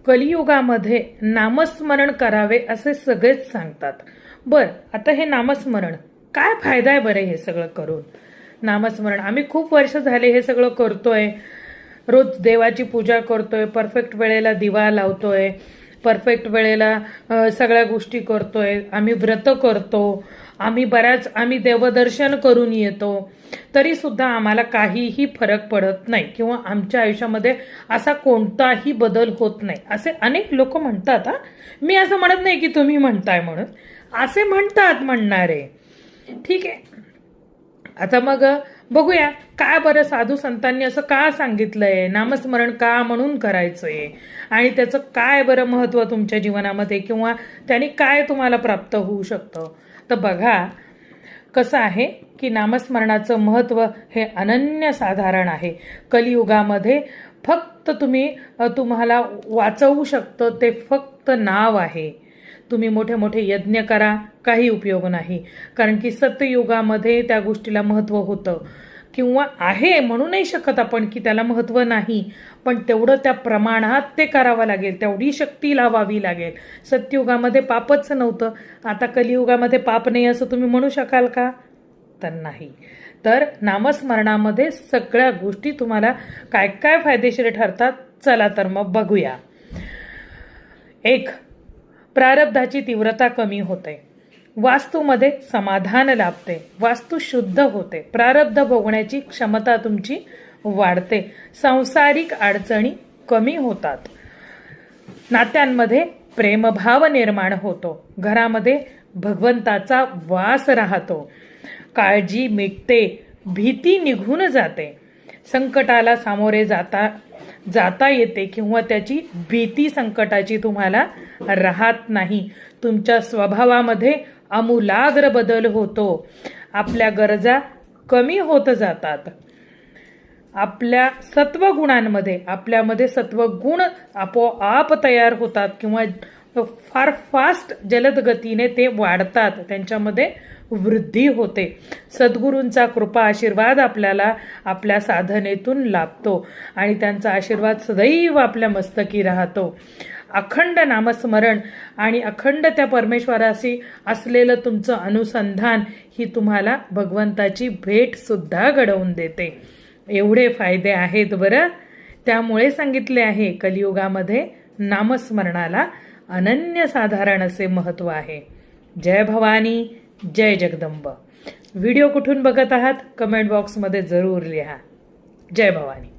कलियुगामध्ये नामस्मरण करावे असे सगळेच सांगतात. बर, आता हे नामस्मरण काय फायदा आहे बरे हे सगळं करून? नामस्मरण आम्ही खूप वर्ष झाले हे सगळं करतोय. रोज देवाची पूजा करतोय, परफेक्ट वेळेला दिवा लावतोय, परफेक्ट वेळेला सगळ्या गोष्टी करतोय, आम्ही व्रत करतो, आम्ही देवदर्शन करून येतो, तरी सुद्धा आम्हाला काहीही फरक पडत नाही किंवा आमच्या आयुष्यामध्ये असा कोणताही बदल होत नाही असे अनेक लोक म्हणतात. मी असं म्हणत नाही की तुम्ही म्हणताय म्हणून, असे म्हणतात म्हणणारे. ठीक आहे, आता मग बघूया काय बरं साधू संतांनी असं का सांगितलंय, नामस्मरण का म्हणून करायचंय आणि त्याचं काय बरं महत्त्व तुमच्या जीवनामध्ये किंवा त्यांनी काय तुम्हाला प्राप्त होऊ शकतं. तर बघा कसं आहे की नामस्मरणाचं महत्त्व हे अनन्यसाधारण आहे. कलियुगामध्ये फक्त तुम्हाला वाचवू शकतं ते फक्त नाव आहे. तुम्ही मोठे मोठे यज्ञ करा, काही उपयोग नाही, कारण की सत्ययुगामध्ये त्या गोष्टीला महत्त्व होतं किंवा आहे म्हणू नाही शकत आपण की त्याला महत्त्व नाही, पण तेवढं त्या प्रमाणात ते करावं लागेल, तेवढी शक्ती लावावी लागेल. सत्ययुगामध्ये पापच नव्हतं, आता कलियुगामध्ये पाप नाही असं तुम्ही म्हणू शकाल का? तर नाही. तर नामस्मरणामध्ये सगळ्या गोष्टी तुम्हाला काय काय फायदेशीर ठरतात, चला तर मग बघूया. 1. प्रारब्धाची तीव्रता कमी होते, वास्तूमध्ये समाधान लाभते, वास्तू शुद्ध होते, प्रारब्ध भोगण्याची क्षमता तुमची वाढते, सांसारिक अडचणी कमी होतात, नात्यांमध्ये प्रेमभाव निर्माण होतो, घरामध्ये भगवंताचा वास राहतो, काळजी मिटते, भीती निघून जाते, संकटाला सामोरे जाता येते किंवा त्याची भीती संकटाची तुम्हाला राहत नाही. तुमच्या स्वभावामध्ये आमूलाग्र बदल होतो, आपल्या गरजा कमी होत जातात, आपल्या सत्वगुणांमध्ये आपल्यामध्ये सत्वगुण आपोआप तयार होतात किंवा फार फास्ट जलद गतीने ते वाढतात, त्यांच्यामध्ये वृद्धी होते. सद्गुरूंचा कृपा आशीर्वाद आपल्याला आपल्या साधनेतून लाभतो आणि त्यांचा आशीर्वाद सदैव आपल्या मस्तकी राहतो. अखंड नामस्मरण आणि अखंड त्या परमेश्वराशी असलेलं तुमचं अनुसंधान ही तुम्हाला भगवंताची भेट सुद्धा घडवून देते. एवढे फायदे आहेत बरं. त्यामुळे सांगितले आहे कलियुगामध्ये नामस्मरणाला अनन्यसाधारण असे महत्त्व आहे. जय भवानी, जय जगदंब. व्हिडिओ कुठून बघत आहात कमेंट बॉक्समध्ये जरूर लिहा. जय भवानी.